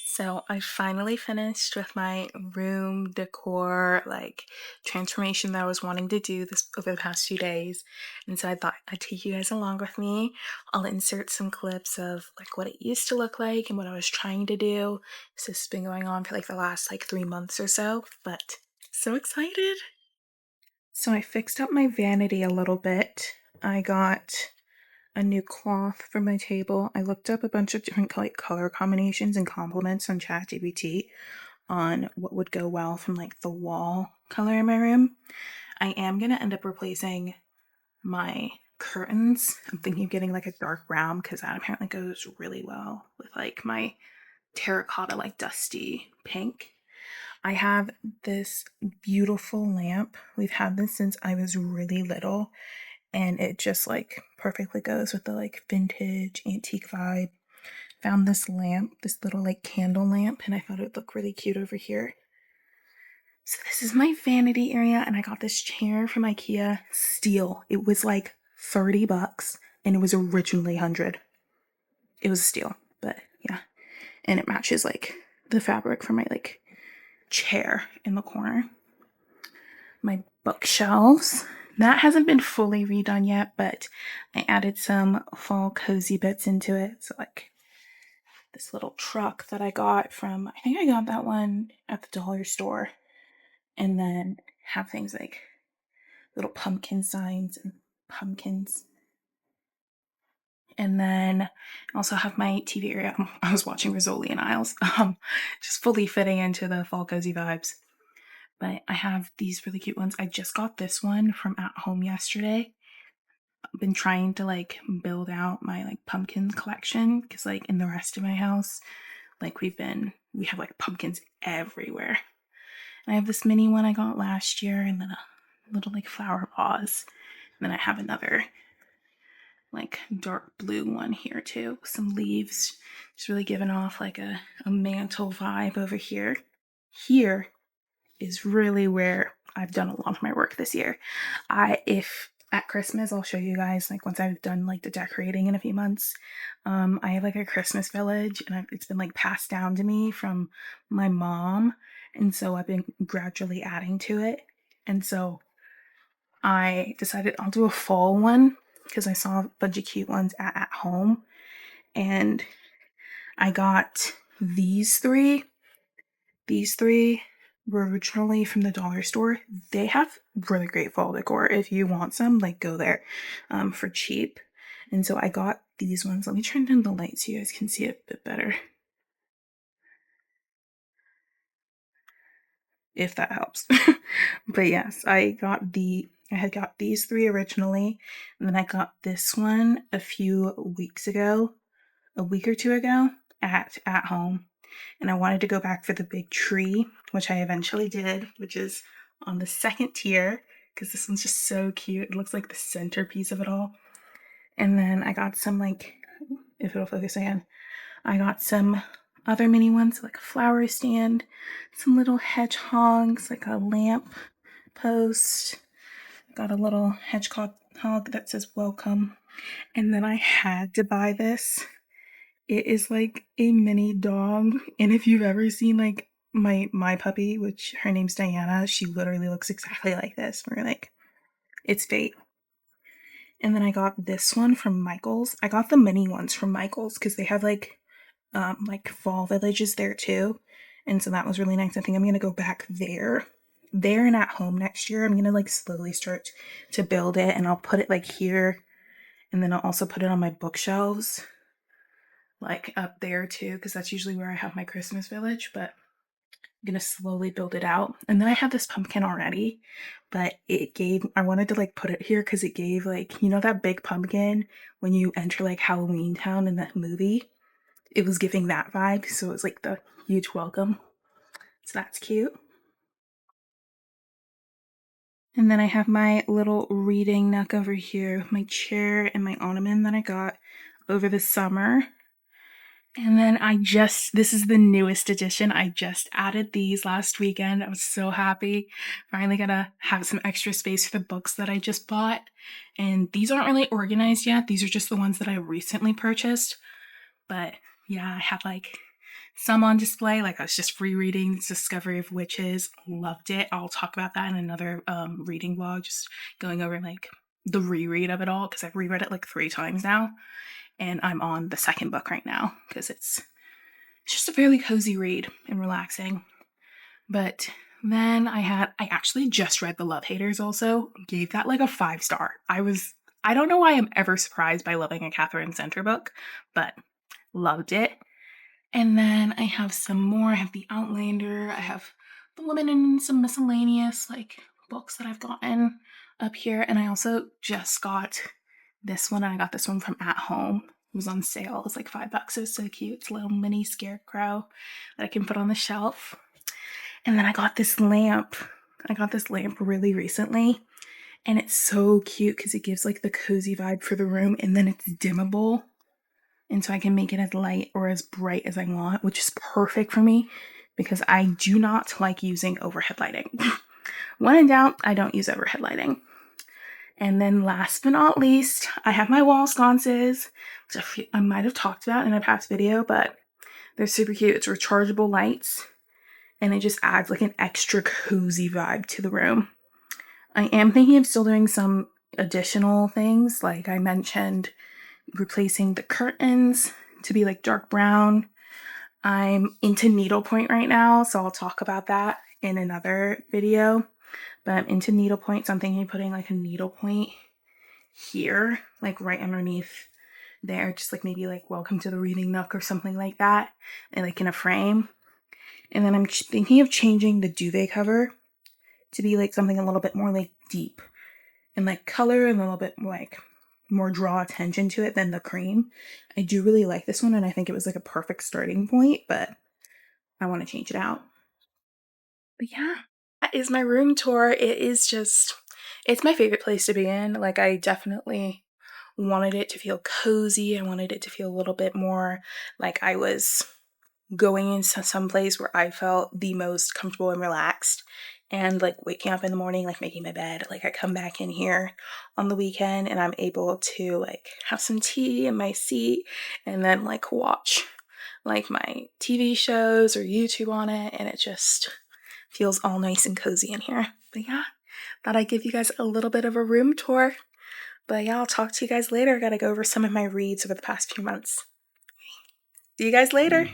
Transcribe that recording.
So I finally finished with my room decor transformation that I was wanting to do this over the past few days. And so I thought I'd take you guys along with me. I'll insert some clips of what it used to look like and what I was trying to do. So this has been going on for the last 3 months or so, but so excited. So I fixed up my vanity a little bit. I got a new cloth for my table. I looked up a bunch of different color combinations and compliments on ChatGPT on what would go well from the wall color in my room. I am gonna end up replacing my curtains. I'm thinking of getting a dark brown because that apparently goes really well with my terracotta dusty pink. I have this beautiful lamp. We've had this since I was really little, and it just perfectly goes with the vintage antique vibe. Found this lamp, this little candle lamp, and I thought it would look really cute over here. So this is my vanity area, and I got this chair from IKEA, steel. It was $30 and it was originally 100. It was a steal, but yeah. And it matches the fabric for my chair in the corner. My bookshelves. That hasn't been fully redone yet, but I added some fall cozy bits into it. So this little truck that I got from, I think I got that one at the dollar store. And then have things like little pumpkin signs and pumpkins. And then also have my TV area. I was watching Rizzoli and Isles, just fully fitting into the fall cozy vibes. But I have these really cute ones. I just got this one from at home yesterday. I've been trying to build out my pumpkin collection because in the rest of my house, we have pumpkins everywhere. And I have this mini one I got last year, and then a little flower vase. And then I have another dark blue one here too, with some leaves. Just really giving off a mantle vibe over here. Here is really where I've done a lot of my work this year. If at Christmas, I'll show you guys once I've done the decorating in a few months. I have a Christmas village, and it's been passed down to me from my mom, and so I've been gradually adding to it. And so I decided I'll do a fall one because I saw a bunch of cute ones at home, and I got these three. These three were originally from the dollar store. They have really great fall decor. If you want some, go there for cheap. And so I got these ones. Let me turn down the light so you guys can see it a bit better, if that helps. But yes, I had got these three originally, and then I got this one a few weeks ago, a week or two ago at home. And I wanted to go back for the big tree, which I eventually did, which is on the second tier because this one's just so cute. It looks like the centerpiece of it all. And then I got some if it'll focus again, I got some other mini ones, a flower stand, some little hedgehogs, a lamp post. Got a little hedgehog that says welcome. And then I had to buy this. It is a mini dog. And if you've ever seen my puppy, which her name's Diana, she literally looks exactly like this. We're it's fate. And then I got this one from Michael's. I got the mini ones from Michael's because they have fall villages there too. And so that was really nice. I think I'm gonna go back there and at home next year. I'm gonna slowly start to build it, and I'll put it here, and then I'll also put it on my bookshelves up there too, because that's usually where I have my Christmas village. But I'm gonna slowly build it out. And then I have this pumpkin already, but I wanted to put it here because it gave that big pumpkin when you enter Halloween Town in that movie. It was giving that vibe, so it was the huge welcome. So that's cute. And then I have my little reading nook over here with my chair and my ottoman that I got over the summer. And then this is the newest edition. I just added these last weekend. I was so happy. Finally gonna have some extra space for the books that I just bought. And these aren't really organized yet. These are just the ones that I recently purchased. But yeah, I have some on display. Like I was just rereading Discovery of Witches. Loved it. I'll talk about that in another reading vlog, just going over like the reread of it all, because I've reread it like 3 times now. And I'm on the second book right now because it's just a fairly cozy read and relaxing. But then I actually just read The Love Haters also. Gave that like a 5-star. I don't know why I'm ever surprised by loving a Catherine Center book, but loved it. And then I have some more. I have The Outlander. I have The Woman, and some miscellaneous like books that I've gotten up here. And I also just got this one. I got this one from At Home. It was on sale. It was like $5. It was so cute. It's a little mini scarecrow that I can put on the shelf. And then I got this lamp. I got this lamp really recently. And it's so cute because it gives like the cozy vibe for the room. And then it's dimmable. And so I can make it as light or as bright as I want, which is perfect for me because I do not like using overhead lighting. When in doubt, I don't use overhead lighting. And then last but not least, I have my wall sconces, which I might have talked about in a past video, but they're super cute. It's rechargeable lights, and it just adds like an extra cozy vibe to the room. I am thinking of still doing some additional things, like I mentioned, replacing the curtains to be like dark brown. I'm into needlepoint right now, so I'll talk about that in another video. But I'm into needlepoint, so I'm thinking of putting like a needlepoint here, like right underneath there, just like maybe like welcome to the reading nook or something like that, and like in a frame. And then I'm thinking of changing the duvet cover to be like something a little bit more like deep and like color and a little bit like more draw attention to it than the cream. I do really like this one, and I think it was like a perfect starting point, but I want to change it out. But yeah, that is my room tour. It's my favorite place to be in. Like, I definitely wanted it to feel cozy. I wanted it to feel a little bit more like I was going into some place where I felt the most comfortable and relaxed. And like waking up in the morning, like making my bed, like I come back in here on the weekend and I'm able to like have some tea in my seat and then like watch like my TV shows or YouTube on it, and it just feels all nice and cozy in here. But yeah, thought I'd give you guys a little bit of a room tour. But yeah, I'll talk to you guys later. Gotta go over some of my reads over the past few months. See you guys later.